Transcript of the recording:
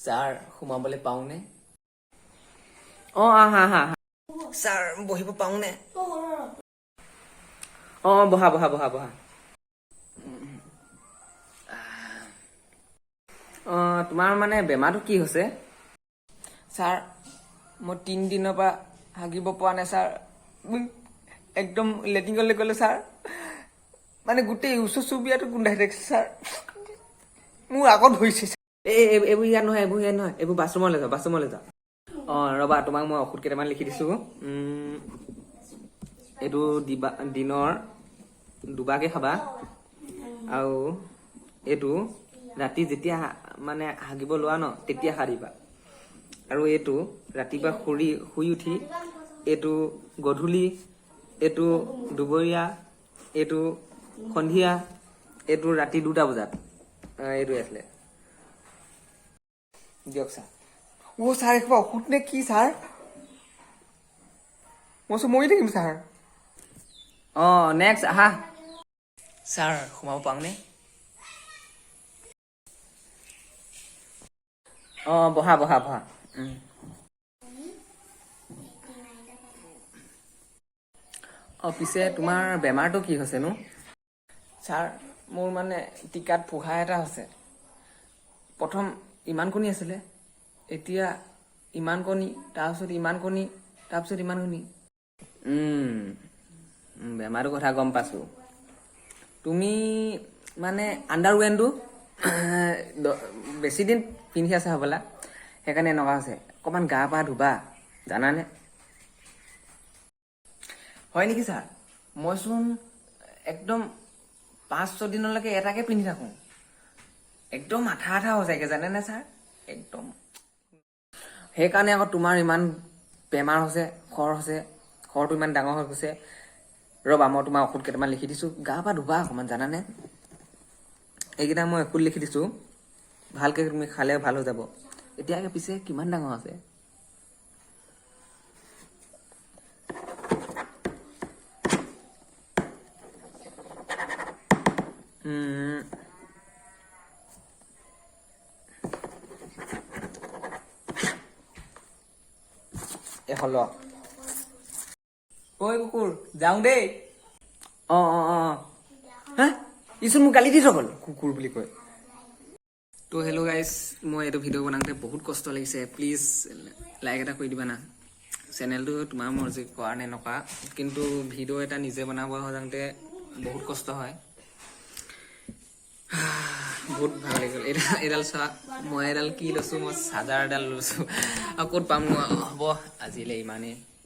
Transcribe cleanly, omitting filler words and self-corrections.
Sir সোমাবলৈ পাওঁনে? হা হা ছাৰ বহিব পাওঁনে? বহা বহা বহা বহা তোমাৰ মানে বেমাৰটো কি হৈছে? ছাৰ মই 3 দিনৰ পৰা হাগিব পৰা নাই ছাৰ। একদম লেট্ৰিনলৈ গ'লে ছাৰ, মানে গোটেই ওচৰ চুবুৰীয়াটো গোন্ধাই থাকিছে ছাৰ। মোৰ আগত ধৰিছে ছাৰ। এইবোৰ ইয়াত নহয়, এইবোৰ বাথৰুমলৈ যাওঁ। ৰ'বা, তোমাক মই ঔষধ কেইটামান লিখি দিছো। এইটো দিনৰ 2বাৰকে খাবা, আৰু এইটো ৰাতি যেতিয়া মানে হাগিব লোৱা ন তেতিয়া সাৰিবা, আৰু এইটো ৰাতিপুৱা শুই উঠি, এইটো গধূলি, এইটো দুপৰীয়া, এইটো সন্ধিয়া, এইটো ৰাতি 2টা বজাত। এইটো আছিলে দিয়ক ছাৰ। ছাৰ এসোপা ঔষধ নে কি ছাৰ? মই চোন মৰি থাকিম ছাৰ। নেক্সট আহা। ছাৰ সোমাব পাওঁনে? বহা বহা বহা। পিছে তোমাৰ বেমাৰটো কি হৈছেনো? ছাৰ মোৰ মানে টিকাত পোহা এটা হৈছে। প্ৰথম ইমান কণী আছিলে, এতিয়া ইমান কণী, তাৰপিছত ইমান কণী, তাৰপিছত ইমান কণী। বেমাৰটোৰ কথা গম পাইছো। তুমি মানে আণ্ডাৰৱেৰটো বেছি দিন পিন্ধি আছা হ'বলা, সেইকাৰণে এনেকুৱা হৈছে। অকণমান গা পা ধুবা, জানানে? হয় নেকি ছাৰ? মইচোন একদম 5-6 দিনলৈকে এটাকে পিন্ধি থাকো। একদম আঠা হৈ যায়গে, জানেনে ছাৰ? একদম সেইকাৰণে আকৌ তোমাৰ ইমান বেমাৰ হৈছে, খৰটো ইমান ডাঙৰ হৈ গৈছে। ৰ'বা, মই তোমাৰ ঔষধ কেইটামান লিখি দিছো, গা পা ধুবা অকণমান, জানানে? এইকেইটা মই ঔষধ লিখি দিছো, ভালকে তুমি খালে ভাল হৈ যাব। এতিয়াকে পিছে কিমান ডাঙৰ আছে? হ'ল। ঐ কুকুৰ, যাওঁ দেই। হা, ইচোন মোক গালি দি থৈ গ'ল, কুকুৰ বুলি কয়। তো হেল্ল' গাইজ, মই এইটো ভিডিঅ' বনাওঁতে বহুত কষ্ট লাগিছে। প্লিজ লাইক এটা কৰি দিবা না। চেনেলটো তোমাৰ মৰ্জি, কৰা নে নকৰা, কিন্তু ভিডিঅ' এটা নিজে বনাব যাওঁতে বহুত কষ্ট হয়। বহুত ভাল লাগি গ'ল। এইডাল চোৱা, মই এডাল কি লৈছোঁ, মই চাৰ্জাৰ এডাল লৈছোঁ, আৰু ক'ত পাম ন। হ'ব আজিলৈ ইমানেই।